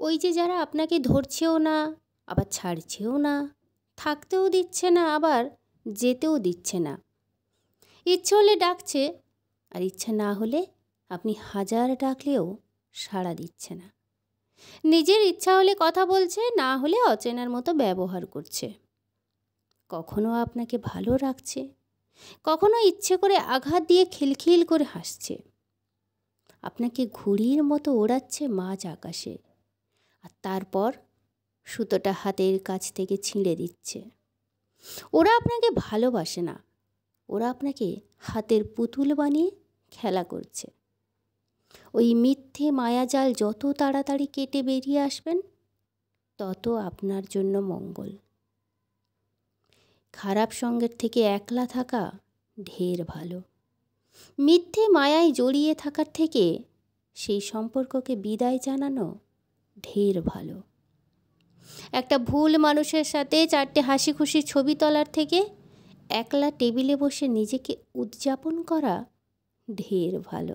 ওই যে যারা আপনাকে ধরছেও না, আবার ছাড়ছেও না, থাকতেও দিচ্ছে না, আবার যেতেও দিচ্ছে না। ইচ্ছে হলে ডাকছে, আর ইচ্ছা না হলে আপনি হাজার ডাকলেও সাড়া দিচ্ছে না। নিজের ইচ্ছা হলে কথা বলছে, না হলে অচেনার মতো ব্যবহার করছে। কখনো আপনাকে ভালো রাখছে, কখনো ইচ্ছে করে আঘাত দিয়ে খিলখিল করে হাসছে। আপনাকে ঘুড়ির মতো ওড়াচ্ছে মাঝ আকাশে, আর তারপর সুতোটা হাতের কাছ থেকে ছিঁড়ে দিচ্ছে। ওরা আপনাকে ভালোবাসে না, ওরা আপনাকে হাতের পুতুল বানিয়ে খেলা করছে। ওই মিথ্যে মায়াজাল যত তাড়াতাড়ি কেটে বেরিয়ে আসবেন, তত আপনার জন্য মঙ্গল। খারাপ সঙ্গের থেকে একলা থাকা ঢের ভালো। মিথ্যে মায়ায় জড়িয়ে থাকার থেকে সেই সম্পর্ককে বিদায় জানানো ঢের ভালো। একটা ভুল মানুষের সাথে 4টে হাসি খুশি ছবি তোলার থেকে একলা টেবিলে বসে নিজেকে উদযাপন করা ঢের ভালো।